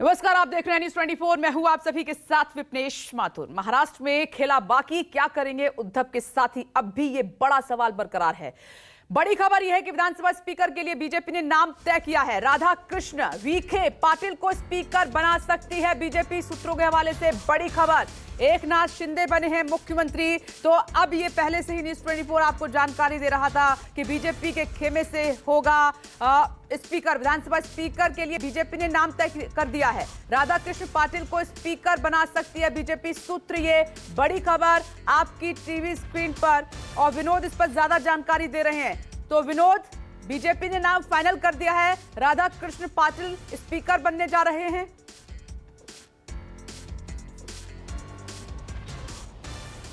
नमस्कार, आप देख रहे हैं न्यूज़ 24। मैं हूं आप सभी के साथ विपनेश माथुर। महाराष्ट्र में खेला बाकी, क्या करेंगे उद्धव के साथी? अब भी ये बड़ा सवाल बरकरार है। बड़ी खबर यह है कि विधानसभा स्पीकर के लिए बीजेपी ने नाम तय किया है। राधा कृष्ण विखे पाटिल को स्पीकर बना सकती है बीजेपी। सूत्रों के हवाले से बड़ी खबर, एकनाथ शिंदे बने हैं मुख्यमंत्री। तो अब ये पहले से ही न्यूज़ 24 आपको जानकारी दे रहा था कि बीजेपी के खेमे से होगा स्पीकर। विधानसभा स्पीकर के लिए बीजेपी ने नाम तय कर दिया है। राधा कृष्ण पाटिल को स्पीकर बना सकती है बीजेपी। सूत्र ये बड़ी खबर आपकी टीवी स्क्रीन पर, और विनोद इस पर ज्यादा जानकारी दे रहे हैं। तो विनोद, बीजेपी ने नाम फाइनल कर दिया है, राधा कृष्ण पाटिल स्पीकर बनने जा रहे हैं।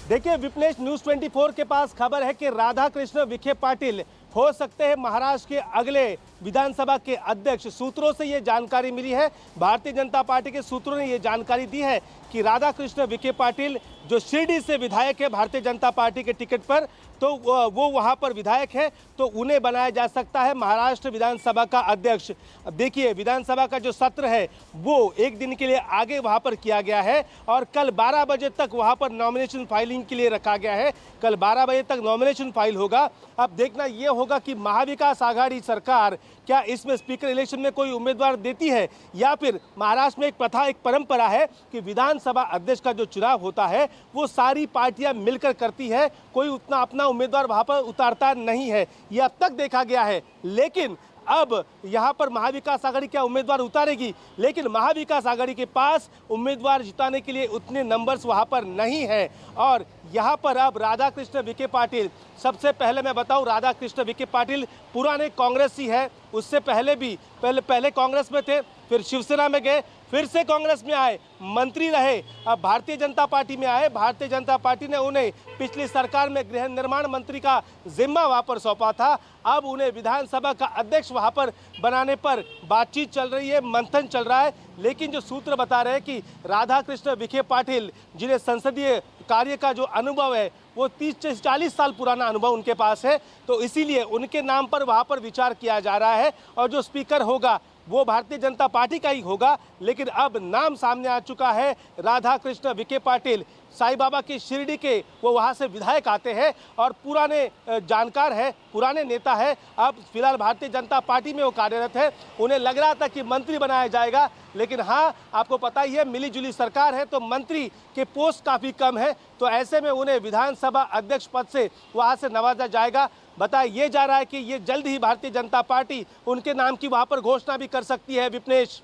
देखिए विपनेश, न्यूज़ 24 के पास खबर है कि राधा कृष्ण विखे पाटिल हो सकते हैं महाराष्ट्र के अगले विधानसभा के अध्यक्ष। सूत्रों से ये जानकारी मिली है, भारतीय जनता पार्टी के सूत्रों ने ये जानकारी दी है कि राधा कृष्ण विखे पाटिल जो शिरडी से विधायक है भारतीय जनता पार्टी के टिकट पर, तो वो वहाँ पर विधायक है, तो उन्हें बनाया जा सकता है महाराष्ट्र विधानसभा का अध्यक्ष। अब देखिए, विधानसभा का जो सत्र है वो एक दिन के लिए आगे वहाँ पर किया गया है और कल 12 बजे तक वहाँ पर नॉमिनेशन फाइलिंग के लिए रखा गया है। कल 12 बजे तक नॉमिनेशन फाइल होगा। अब देखना ये होगा कि महाविकास आघाड़ी सरकार क्या इसमें स्पीकर इलेक्शन में कोई उम्मीदवार देती है, या फिर महाराष्ट्र में एक प्रथा, एक परंपरा है कि विधानसभा अध्यक्ष का जो चुनाव होता है वो सारी पार्टियां मिलकर करती है, कोई उतना अपना उम्मीदवार वहां पर उतारता नहीं है। ये अब तक देखा गया है, लेकिन अब यहाँ पर महाविकास आघाड़ी क्या उम्मीदवार उतारेगी? लेकिन महाविकास आघाड़ी के पास उम्मीदवार जिताने के लिए उतने नंबर्स वहाँ पर नहीं है। और यहाँ पर अब राधा कृष्ण विखे पाटिल, सबसे पहले मैं बताऊँ, राधा कृष्ण विखे पाटिल पुराने कांग्रेसी है। उससे पहले भी पहले कांग्रेस में थे, फिर शिवसेना में गए, फिर से कांग्रेस में आए, मंत्री रहे, अब भारतीय जनता पार्टी में आए। भारतीय जनता पार्टी ने उन्हें पिछली सरकार में गृह निर्माण मंत्री का जिम्मा वहाँ पर सौंपा था। अब उन्हें विधानसभा का अध्यक्ष वहाँ पर बनाने पर बातचीत चल रही है, मंथन चल रहा है। लेकिन जो सूत्र बता रहे हैं कि राधा कृष्ण विखे पाटिल, जिन्हें संसदीय कार्य का जो अनुभव है वो 30-40 साल पुराना अनुभव उनके पास है, तो इसीलिए उनके नाम पर वहाँ पर विचार किया जा रहा है। और जो स्पीकर होगा वो भारतीय जनता पार्टी का ही होगा। लेकिन अब नाम सामने आ चुका है राधा कृष्ण विखे पाटिल। साईं बाबा की शिरडी के वो वहाँ से विधायक आते हैं और पुराने जानकार है, पुराने नेता है। अब फिलहाल भारतीय जनता पार्टी में वो कार्यरत है। उन्हें लग रहा था कि मंत्री बनाया जाएगा, लेकिन हाँ, आपको पता ही है मिली जुली सरकार है तो मंत्री के पोस्ट काफ़ी कम है, तो ऐसे में उन्हें विधानसभा अध्यक्ष पद से वहाँ से नवाजा जाएगा। बताया ये जा रहा है कि ये जल्द ही भारतीय जनता पार्टी उनके नाम की वहाँ पर घोषणा भी कर सकती है। विपनेश,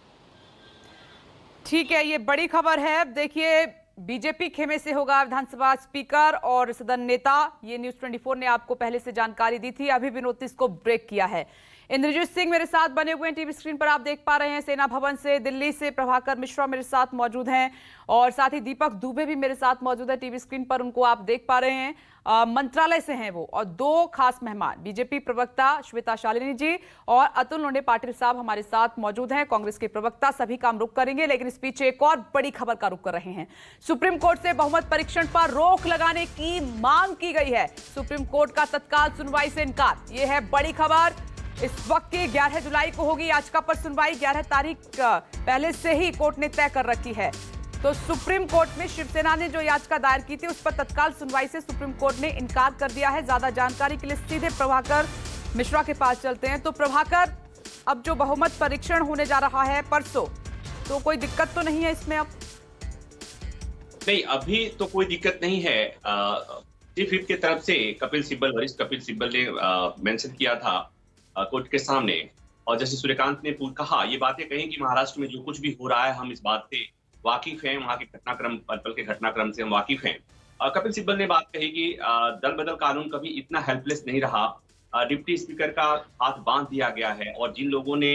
ठीक है, ये बड़ी खबर है। देखिए, बीजेपी खेमे से होगा विधानसभा स्पीकर और सदन नेता। ये न्यूज़ 24 ने आपको पहले से जानकारी दी थी, अभी भी नोटिस को ब्रेक किया है। इंद्रजीत सिंह मेरे साथ बने हुए हैं, टीवी स्क्रीन पर आप देख पा रहे हैं। सेना भवन से, दिल्ली से प्रभाकर मिश्रा मेरे साथ मौजूद हैं, और साथ ही दीपक दुबे भी मेरे साथ मौजूद है टीवी स्क्रीन पर, उनको आप देख पा रहे हैं। मंत्रालय से हैं वो, और दो खास मेहमान बीजेपी प्रवक्ता श्वेता शालिनी जी और अतुल लोंढे पाटिल साहब हमारे साथ मौजूद हैं, कांग्रेस के प्रवक्ता। सभी का हम रुख करेंगे, लेकिन इस पीछे एक और बड़ी खबर का रुख कर रहे हैं। सुप्रीम कोर्ट से बहुमत परीक्षण पर रोक लगाने की मांग की गई है। सुप्रीम कोर्ट का तत्काल सुनवाई से इनकार, यह है बड़ी खबर। इस वक्त की 11 जुलाई को होगी याचिका पर सुनवाई। 11 तारीख पहले से ही कोर्ट ने तय कर रखी है। तो सुप्रीम कोर्ट में शिवसेना ने जो याचिका दायर की थी उस पर तत्काल सुनवाई से सुप्रीम कोर्ट ने इनकार कर दिया है। ज्यादा जानकारी के लिए सीधे प्रभाकर मिश्रा के पास चलते हैं। तो प्रभाकर, अब जो बहुमत परीक्षण होने जा रहा है परसों, तो कोई दिक्कत तो नहीं है इसमें? अब नहीं, अभी तो कोई दिक्कत नहीं है। चीफ व्हिप की तरफ से कपिल सिब्बल, वरिष्ठ कपिल सिब्बल ने मेंशन किया था कोर्ट के सामने, और जैसे सूर्यकांत ने कहा, ये बातें कही कि महाराष्ट्र में जो कुछ भी हो रहा है हम इस बात से वाकिफ हैं, वहाँ के घटनाक्रम, पल पल के घटनाक्रम से हम वाकिफ हैं। कपिल सिब्बल ने बात कही कि दल बदल कानून कभी इतना हेल्पलेस नहीं रहा। डिप्टी स्पीकर का हाथ बांध दिया गया है, और जिन लोगों ने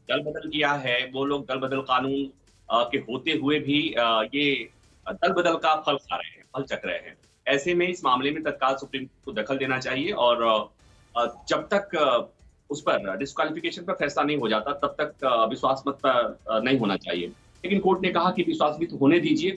दल बदल किया है वो लोग दल बदल कानून के होते हुए भी ये दल बदल का फल खा रहे हैं, फल चख रहे हैं। ऐसे में इस मामले में तत्काल सुप्रीम कोर्ट को दखल देना चाहिए, और जब तक उस पर डिस्क्वालिफिकेशन पर फैसला नहीं हो जाता तब तक विश्वास मत पर नहीं होना चाहिए। लेकिन कोर्ट ने कहा कि विश्वास भी तो होने दीजिए,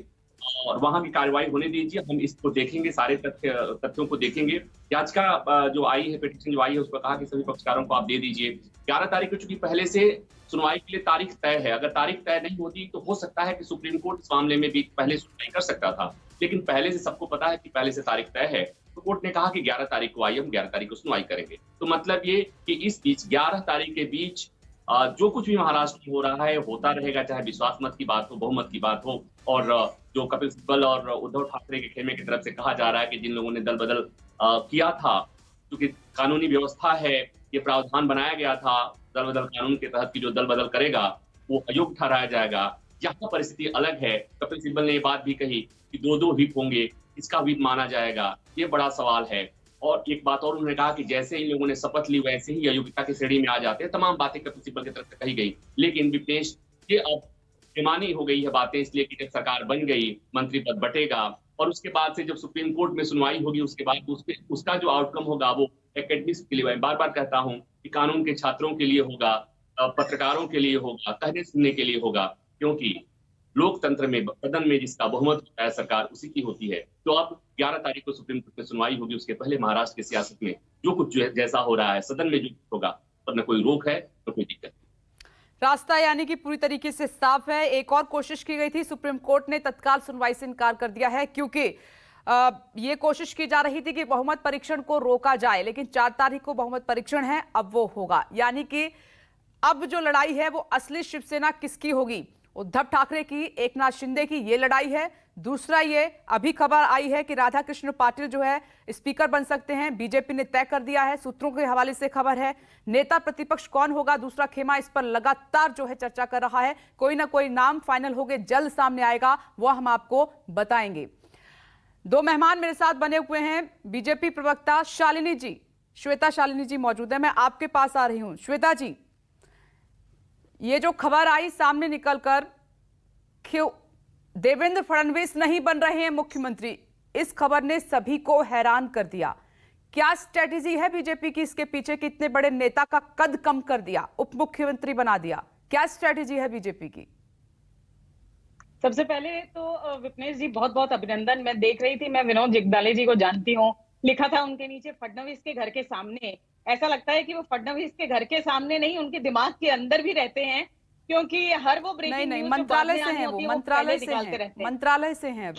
और वहां की कार्रवाई होने दीजिए, हम इसको देखेंगे, सारे तथ्यों को देखेंगे। याचिका जो आई है, पिटीशन जो आई है, उसमें कहा कि सभी पक्षकारों को आप दे दीजिए। 11 तारीख को चूंकि पहले से सुनवाई के लिए तारीख तय है, अगर तारीख तय नहीं होती तो हो सकता है कि सुप्रीम कोर्ट इस मामले में भी पहले सुनवाई कर सकता था, लेकिन पहले से सबको पता है कि पहले से तारीख तय है, तो कोर्ट ने कहा कि 11 तारीख को आइए, हम 11 तारीख को सुनवाई करेंगे। तो मतलब ये कि इस बीच 11 तारीख के बीच जो कुछ भी महाराष्ट्र में हो रहा है होता रहेगा, चाहे विश्वास मत की बात हो, बहुमत की बात हो, और जो कपिल सिब्बल और उद्धव ठाकरे के खेमे की तरफ से कहा जा रहा है कि जिन लोगों ने दल बदल किया था, क्योंकि कानूनी व्यवस्था है, ये प्रावधान बनाया गया था दल बदल कानून के तहत कि जो दल बदल करेगा वो अयोग्य ठहराया जाएगा। यहाँ परिस्थिति अलग है। कपिल सिब्बल ने ये बात भी कही कि 2-2 व्हिप होंगे, इसका व्हिप माना जाएगा, ये बड़ा सवाल है। और एक बात और उन्होंने कहा कि जैसे इन लोगों ने शपथ ली वैसे ही अयोग्यता की श्रेणी में आ जाते हैं। तमाम बातें कपिल सिब्बल की तरफ से कही गई, लेकिन विपनेश ये अब बेमानी हो गई है बातें, इसलिए कि जब सरकार बन गई, मंत्री पद बटेगा और उसके बाद से जब सुप्रीम कोर्ट में सुनवाई होगी, उसके बाद उसका जो आउटकम होगा वो एकेडमिक्स के लिए, बार बार कहता हूँ कि कानून के छात्रों के लिए होगा, पत्रकारों के लिए होगा, कहने सुनने के लिए होगा, क्योंकि लोकतंत्र में सदन में जिसका बहुमत होता है, सरकार उसी की होती है। तो अब 11 तारीख को सुप्रीम कोर्ट में सुनवाई होगी, उसके पहले महाराष्ट्र की सियासत में जो कुछ जैसा हो रहा है, सदन में जो कुछ होगा, पर न कोई रोक है न कोई दिक्कत। रास्ता यानी कि पूरी तरीके से साफ है। एक और कोशिश की गई थी, सुप्रीम कोर्ट ने तत्काल सुनवाई से इनकार कर दिया है, क्योंकि ये कोशिश की जा रही थी कि बहुमत परीक्षण को रोका जाए, लेकिन 4 तारीख को बहुमत परीक्षण है, अब वो होगा। यानी कि अब जो लड़ाई है वो असली शिवसेना किसकी होगी? उद्धव ठाकरे की, एकनाथ शिंदे की ये लड़ाई है। दूसरा, ये अभी खबर आई है कि राधा कृष्ण पाटिल जो है स्पीकर बन सकते हैं, बीजेपी ने तय कर दिया है, सूत्रों के हवाले से खबर है। नेता प्रतिपक्ष कौन होगा, दूसरा खेमा, इस पर लगातार जो है चर्चा कर रहा है। कोई ना कोई नाम फाइनल होके जल्द सामने आएगा, वो हम आपको बताएंगे। 2 मेहमान मेरे साथ बने हुए हैं, बीजेपी प्रवक्ता शालिनी जी, श्वेता शालिनी जी मौजूद है। मैं आपके पास आ रही हूं। श्वेता जी, ये जो खबर आई सामने निकलकर, क्यों देवेंद्र फडणवीस नहीं बन रहे हैं मुख्यमंत्री, इस खबर ने सभी को हैरान कर दिया। क्या स्ट्रेटेजी है बीजेपी की इसके पीछे कि इतने बड़े नेता का कद कम कर दिया, उप मुख्यमंत्री बना दिया? क्या स्ट्रेटेजी है बीजेपी की? सबसे पहले तो विपनेश जी बहुत बहुत अभिनंदन। मैं देख रही थी, मैं विनोद जगदाले जी को जानती हूँ, लिखा था उनके नीचे फडणवीस के घर के सामने। ऐसा लगता है कि वो फडणवीस के घर के सामने नहीं, उनके दिमाग के अंदर भी रहते हैं, क्योंकि हर वो ब्रेकिंग नहीं, न्यूज मंत्रालय से हैं वो, मंत्रालय से हैं, मंत्रालय से हैं।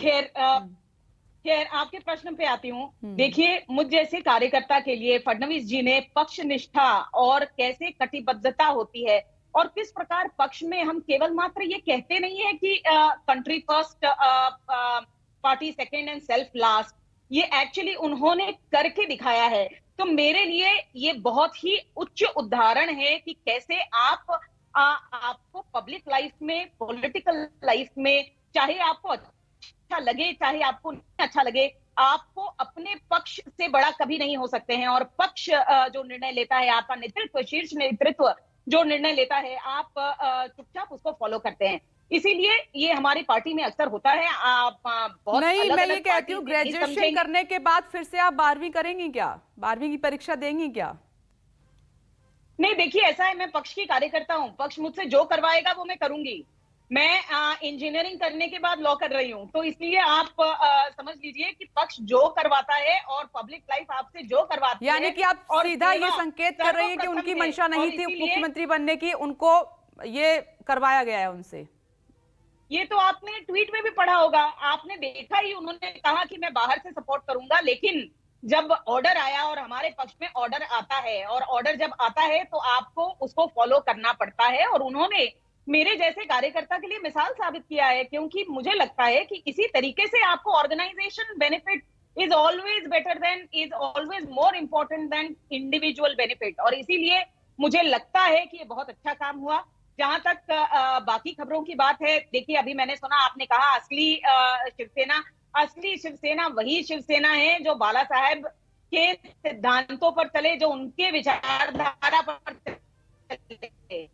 खैर आपके प्रश्न पे आती हूँ। देखिए, मुझ जैसे कार्यकर्ता के लिए फडणवीस जी ने पक्ष निष्ठा और कैसे कटिबद्धता होती है और किस प्रकार पक्ष में हम केवल मात्र ये कहते नहीं है कि country first, party second and self last, ये एक्चुअली उन्होंने करके दिखाया है। तो मेरे लिए ये बहुत ही उच्च उदाहरण है कि कैसे आपको पब्लिक लाइफ में, पॉलिटिकल लाइफ में, चाहे आपको अच्छा लगे चाहे आपको नहीं अच्छा लगे, आपको अपने पक्ष से बड़ा कभी नहीं हो सकते हैं। और पक्ष जो निर्णय लेता है, आपका नेतृत्व, शीर्ष नेतृत्व जो निर्णय लेता है, आप चुपचाप उसको फॉलो करते हैं। इसीलिए ये हमारी पार्टी में अक्सर होता है। आप बहुत नहीं, मैं ये कहती हूँ, ग्रेजुएशन करने के बाद फिर से आप 12वीं करेंगी क्या? 12वीं की परीक्षा देंगी क्या? नहीं, देखिए ऐसा है, मैं पक्ष की कार्यकर्ता हूँ, पक्ष मुझसे जो करवाएगा वो मैं करूंगी। मैं इंजीनियरिंग करने के बाद लॉ कर रही हूँ, तो इसलिए आप समझ लीजिए कि पक्ष जो करवाता है और पब्लिक लाइफ आपसे जो करवाती है, यानी कि आप सीधा ये संकेत कर रही है कि उनकी मंशा नहीं थी मुख्यमंत्री बनने की, उनको ये करवाया गया है उनसे। ये तो आपने ट्वीट में भी पढ़ा होगा, आपने देखा ही, उन्होंने कहा कि मैं बाहर से सपोर्ट करूंगा, लेकिन जब ऑर्डर आया और हमारे पक्ष में ऑर्डर आता है, और ऑर्डर जब आता है तो आपको उसको फॉलो करना पड़ता है। और उन्होंने मेरे जैसे कार्यकर्ता के लिए मिसाल साबित किया है, क्योंकि मुझे लगता है कि इसी तरीके से आपको organization benefit is always better than, is always more important than individual benefit. और इसीलिए मुझे लगता है कि ये बहुत अच्छा काम हुआ। जहां तक बाकी खबरों की बात है, देखिए अभी मैंने सुना, आपने कहा असली शिवसेना वही शिवसेना है जो बाला साहेब के सिद्धांतों पर चले, जो उनके विचारधारा पर चले।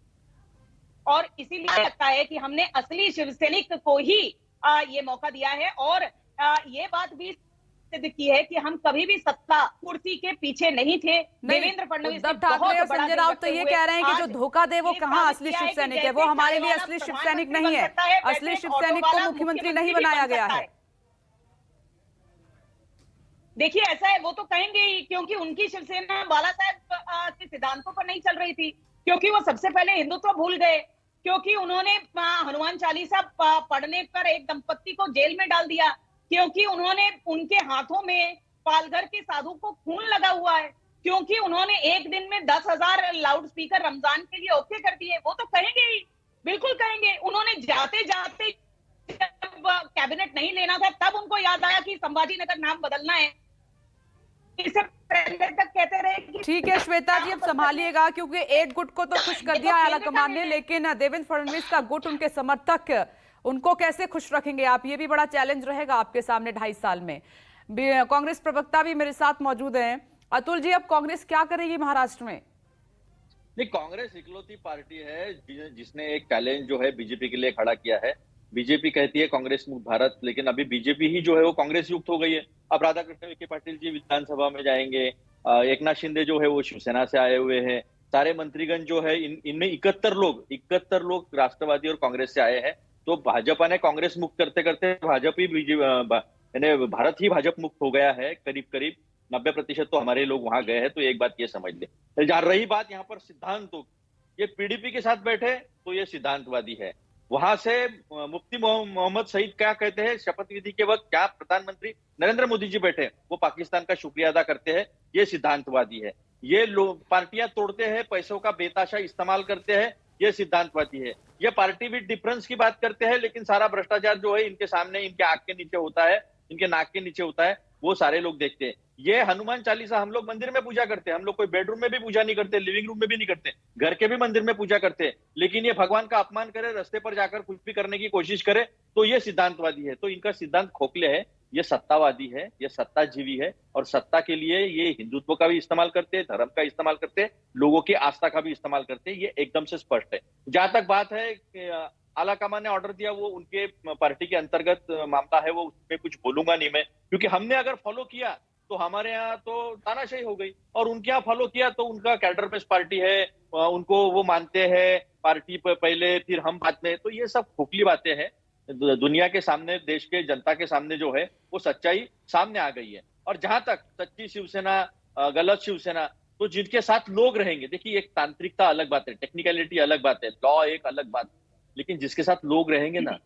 और इसीलिए लगता है कि हमने असली शिवसैनिक को ही ये मौका दिया है। और ये बात भी सिद्ध की है कि हम कभी भी सत्ता कुर्सी के पीछे नहीं थे। देवेंद्र फडणवीस उद्धव ठाकरे और संजय राउत तो ये कह रहे हैं कि जो धोखा दे वो कहाँ असली शिव सैनिक है, वो हमारे लिए असली शिव सैनिक नहीं है, असली शिव सैनिक को मुख्यमंत्री नहीं बनाया गया है। देखिए ऐसा है, वो तो कहेंगे ही, क्योंकि उनकी शिवसेना बाला साहेब के सिद्धांतों पर नहीं चल रही थी, क्योंकि वो सबसे पहले हिंदुत्व भूल गए, क्योंकि उन्होंने हनुमान चालीसा पढ़ने पर एक दंपत्ति को जेल में डाल दिया, क्योंकि उन्होंने उनके हाथों में पालघर के साधु को खून लगा हुआ है, क्योंकि उन्होंने एक दिन में 10,000 लाउड स्पीकर रमजान के लिए ओके कर दिए। वो तो कहेंगे ही, बिल्कुल कहेंगे। उन्होंने जाते जाते जब कैबिनेट नहीं लेना था तब उनको याद आया कि संभाजी नगर नाम बदलना है। इससे पहले तक कहते रहे कि ठीक है श्वेता जी, अब संभालिएगा, क्योंकि एक गुट को तो खुश कर दिया आलाकमान ने, लेकिन देवेंद्र फडणवीस का गुट, उनके समर्थक, उनको कैसे खुश रखेंगे आप? ये भी बड़ा चैलेंज रहेगा आपके सामने 2.5 साल में। कांग्रेस प्रवक्ता भी मेरे साथ मौजूद हैं। अतुल जी, अब कांग्रेस क्या करेगी महाराष्ट्र में? नहीं, कांग्रेस इकलौती पार्टी है जिसने एक चैलेंज जो है बीजेपी के लिए खड़ा किया है। बीजेपी कहती है कांग्रेस मुक्त भारत, लेकिन अभी बीजेपी ही जो है वो कांग्रेस युक्त हो गई है। अब राधाकृष्ण विखे पाटिल जी विधानसभा में जाएंगे, एकनाथ शिंदे जो है वो शिवसेना से आए हुए हैं, सारे मंत्रीगण जो है इनमें 71 लोग राष्ट्रवादी और कांग्रेस से आए हैं। तो भाजपा ने कांग्रेस मुक्त करते करते भारत ही भाजपा मुक्त हो गया है। करीब 90% तो हमारे लोग वहां गए हैं। तो एक बात ये समझ ले। जा रही बात यहाँ पर सिद्धांतों, ये पीडीपी के साथ बैठे तो ये सिद्धांतवादी है। वहां से मुफ्ती मोहम्मद सईद क्या कहते हैं, शपथ विधि के वक्त क्या प्रधानमंत्री नरेंद्र मोदी जी बैठे, वो पाकिस्तान का शुक्रिया अदा करते हैं, ये सिद्धांतवादी है। ये लोग पार्टियां तोड़ते हैं, पैसों का बेताशा इस्तेमाल करते हैं, ये सिद्धांतवादी है। ये पार्टी विद डिफरेंस की बात करते हैं, लेकिन सारा भ्रष्टाचार जो है इनके सामने, इनके आंख के नीचे होता है, इनके नाक के नीचे होता है, वो सारे लोग देखते हैं। ये हनुमान चालीसा हम लोग मंदिर में पूजा करते हैं, हम लोग कोई बेडरूम में भी पूजा नहीं करते, लिविंग रूम में भी नहीं करते, घर के भी मंदिर में पूजा करते हैं। लेकिन ये भगवान का अपमान करे, रास्ते पर जाकर कुछ भी करने की कोशिश करे, तो ये सिद्धांतवादी है। तो इनका सिद्धांत खोखले है, ये सत्तावादी है, ये सत्ताजीवी है, और सत्ता के लिए ये हिंदुत्व का भी इस्तेमाल करते हैं, धर्म का इस्तेमाल करते हैं, लोगों की आस्था का भी इस्तेमाल करते हैं। ये एकदम से स्पष्ट है। जहां तक बात है आलाकमान ने ऑर्डर दिया, वो उनके पार्टी के अंतर्गत मामला है, वो उसमें कुछ बोलूंगा नहीं मैं, क्योंकि हमने अगर फॉलो किया तो हमारे यहाँ तो तानाशाही हो गई, और उनके यहाँ फॉलो किया तो उनका कैडर बेस्ड पार्टी है, उनको वो मानते हैं पार्टी पहले फिर हम बाद में। तो ये सब खोखली बातें हैं। दुनिया के सामने, देश के जनता के सामने जो है वो सच्चाई सामने आ गई है। और जहां तक सच्ची शिवसेना, गलत शिवसेना, तो जिनके साथ लोग रहेंगे, देखिए एक तांत्रिकता अलग बात है, टेक्निकलिटी अलग बात है, लॉ एक अलग बात, लेकिन जिसके साथ लोग रहेंगे ना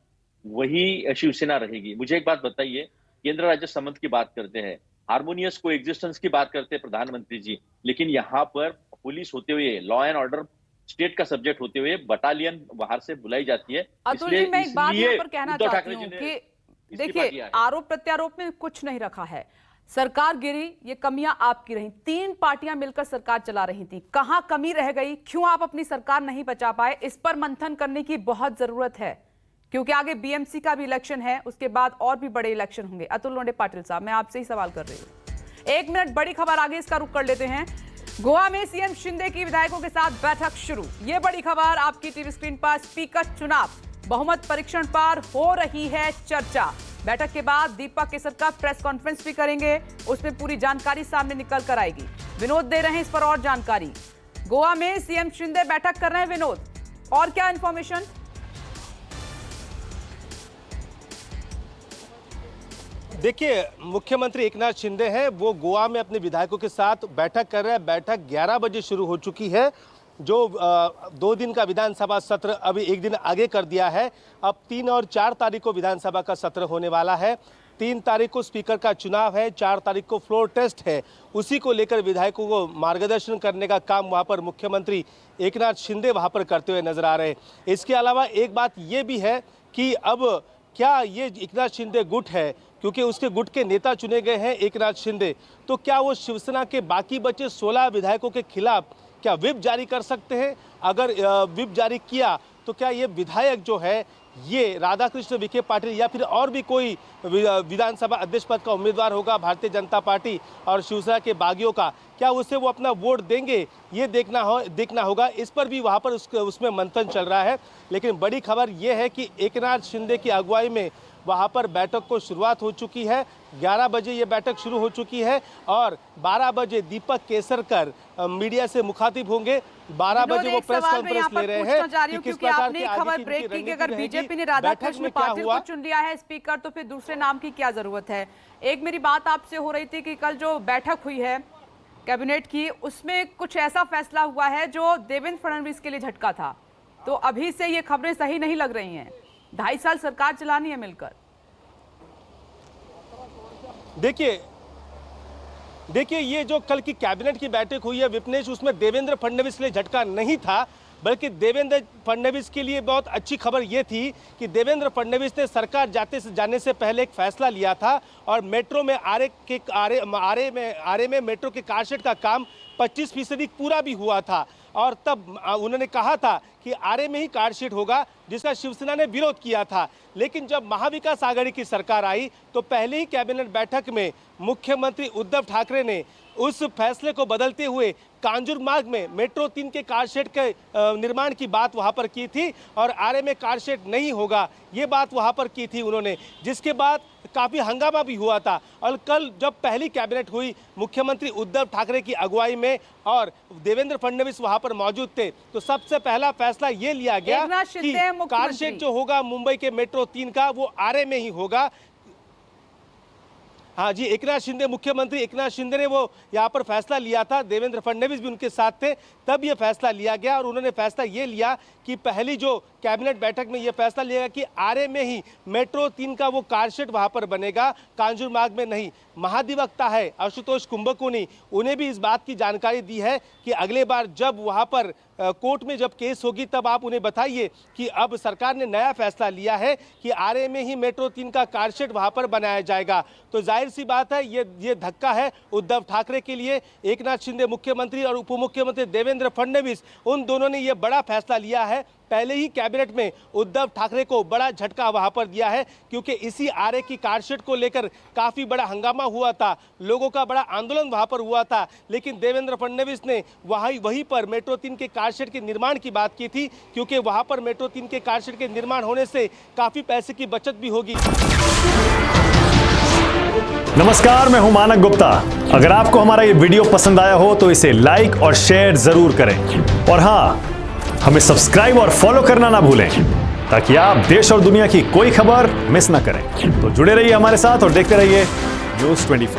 वही शिवसेना रहेगी। मुझे एक बात बताइए, केंद्र राज्य संबंध की बात करते हैं, हार्मोनियस को एग्जिस्टेंस की बात करते हैं प्रधानमंत्री जी, लेकिन यहाँ पर पुलिस होते हुए, लॉ एंड ऑर्डर स्टेट का सब्जेक्ट होते हुए बटालियन बाहर से बुलाई जाती है। अतुल जी, मैं एक बात यहाँ पर कहना चाहती हूँ कि देखिए, आरोप प्रत्यारोप में कुछ नहीं रखा है, सरकार गिरी, ये कमियां आपकी रही, 3 पार्टियां मिलकर सरकार चला रही थी, कहां कमी रह गई, क्यों आप अपनी सरकार नहीं बचा पाए, इस पर मंथन करने की बहुत जरूरत है, क्योंकि आगे बीएमसी का भी इलेक्शन है, उसके बाद और भी बड़े इलेक्शन होंगे। अतुल लोंढे पाटिल साहब, मैं आपसे ही सवाल कर रही हूँ। 1 मिनट, बड़ी खबर आगे, इसका रुख कर लेते हैं। गोवा में सीएम शिंदे की विधायकों के साथ बैठक शुरू, ये बड़ी खबर आपकी टीवी स्क्रीन पर। स्पीकर चुनाव, बहुमत परीक्षण पर हो रही है चर्चा। बैठक के बाद दीपक केसरकर प्रेस कॉन्फ्रेंस भी करेंगे, उसमें पूरी जानकारी सामने निकल कर आएगी। विनोद दे रहे हैं इस पर और जानकारी। गोवा में सीएम शिंदे बैठक कर रहे हैं, विनोद, और क्या इंफॉर्मेशन? देखिए, मुख्यमंत्री एकनाथ शिंदे हैं, वो गोवा में अपने विधायकों के साथ बैठक कर रहे हैं। बैठक 11 बजे शुरू हो चुकी है। जो 2 दिन का विधानसभा सत्र अभी 1 दिन आगे कर दिया है। अब 3 और 4 तारीख को विधानसभा का सत्र होने वाला है। 3 तारीख को स्पीकर का चुनाव है, 4 तारीख को फ्लोर टेस्ट है। उसी को लेकर विधायकों को मार्गदर्शन करने का काम वहां पर मुख्यमंत्री एकनाथ शिंदे वहां पर करते हुए नजर आ रहे हैं। इसके अलावा एक बात ये भी है कि अब क्या ये एकनाथ शिंदे गुट है, क्योंकि उसके गुट के नेता चुने गए हैं एकनाथ शिंदे, तो क्या वो शिवसेना के बाकी बचे 16 विधायकों के खिलाफ क्या व्हिप जारी कर सकते हैं? अगर व्हिप जारी किया तो क्या ये विधायक जो है ये राधाकृष्ण विखे पाटिल या फिर और भी कोई विधानसभा अध्यक्ष पद का उम्मीदवार होगा भारतीय जनता पार्टी और शिवसेना के बागियों का, क्या उससे वो अपना वोट देंगे, ये देखना होगा। इस पर भी वहाँ पर उसमें मंथन चल रहा है। लेकिन बड़ी खबर ये है कि एकनाथ शिंदे की अगुवाई में वहाँ पर बैठक को शुरुआत हो चुकी है। 11 बजे ये बैठक शुरू हो चुकी है और 12 बजे दीपक केसरकर मीडिया से मुखातिब होंगे। 12 बजे वो प्रेस कॉन्फ्रेंस ले रहे हैं कि किस प्रकार की खबर ब्रेक की कि अगर बीजेपी ने राधाकृष्ण पाटिल को चुन लिया है स्पीकर तो फिर दूसरे नाम की क्या जरूरत है। एक मेरी बात आपसे हो रही थी कि कल जो बैठक हुई है कैबिनेट की, उसमें कुछ ऐसा फैसला हुआ है जो देवेंद्र फडणवीस के लिए झटका था। तो अभी से ये खबरें सही नहीं लग रही हैं। 2.5 साल सरकार चलानी है मिलकर। देखिए ये जो कल की कैबिनेट की बैठक हुई है विपनेश, उसमें देवेंद्र फडणवीस के लिए झटका नहीं था, बल्कि देवेंद्र फडणवीस के लिए बहुत अच्छी खबर ये थी कि देवेंद्र फडणवीस ने सरकार जाने से पहले एक फैसला लिया था और मेट्रो में आरे में मेट्रो के कारशेड का काम 25% पूरा भी हुआ था। और तब उन्होंने कहा था कि आरे में ही कारशेड होगा, जिसका शिवसेना ने विरोध किया था। लेकिन जब महाविकास आघाड़ी की सरकार आई तो पहले ही कैबिनेट बैठक में मुख्यमंत्री उद्धव ठाकरे ने उस फैसले को बदलते हुए कांजूर मार्ग में मेट्रो 3 के कारशेड के निर्माण की बात वहां पर की थी और आरे में कारशेड नहीं होगा, ये बात वहां पर की थी उन्होंने, जिसके बाद काफी हंगामा भी हुआ था। और कल जब पहली कैबिनेट हुई मुख्यमंत्री उद्धव ठाकरे की अगुवाई में और देवेंद्र फडणवीस वहां पर मौजूद थे, तो सबसे पहला फैसला ये लिया गया कि कारशेड जो होगा मुंबई के मेट्रो 3 का वो आरे में ही होगा। हाँ जी, एकनाथ शिंदे, मुख्यमंत्री एकनाथ शिंदे ने वो यहाँ पर फैसला लिया था, देवेंद्र फडणवीस भी उनके साथ थे, तब ये फैसला लिया गया। और उन्होंने फैसला ये लिया कि पहली जो कैबिनेट बैठक में ये फैसला लिया गया कि आरे में ही मेट्रो 3 का वो कारशेड वहाँ पर बनेगा, कांजूर मार्ग में नहीं। महाधिवक्ता है आशुतोष कुंभकोनी, उन्हें भी इस बात की जानकारी दी है कि अगले बार जब वहाँ पर कोर्ट में जब केस होगी तब आप उन्हें बताइए कि अब सरकार ने नया फैसला लिया है कि आरे में ही मेट्रो 3 का कारशेड वहाँ पर बनाया जाएगा। तो जाहिर सी बात है ये धक्का है उद्धव ठाकरे के लिए। एकनाथ शिंदे मुख्यमंत्री और उप मुख्यमंत्री देवेंद्र फडणवीस, उन दोनों ने ये बड़ा फैसला लिया है। पहले ही कैबिनेट में उद्धव ठाकरे को बड़ा झटका वहां पर दिया है, क्योंकि इसी आरे की कारशेड को लेकर काफी बड़ा हंगामा हुआ था, लोगों का बड़ा आंदोलन वहां पर हुआ था। लेकिन देवेंद्र फडणवीस ने वहीं पर मेट्रो 3 के कारशेड के निर्माण की बात की थी, क्योंकि वहां पर मेट्रो 3 के कारशेड के निर्माण होने से काफी पैसे की बचत भी होगी। नमस्कार, मैं हूं मानक गुप्ता। अगर आपको हमारा ये वीडियो पसंद आया हो तो इसे लाइक और शेयर जरूर करें और हाँ, हमें सब्सक्राइब और फॉलो करना ना भूलें ताकि आप देश और दुनिया की कोई खबर मिस ना करें। तो जुड़े रहिए हमारे साथ और देखते रहिए News 24।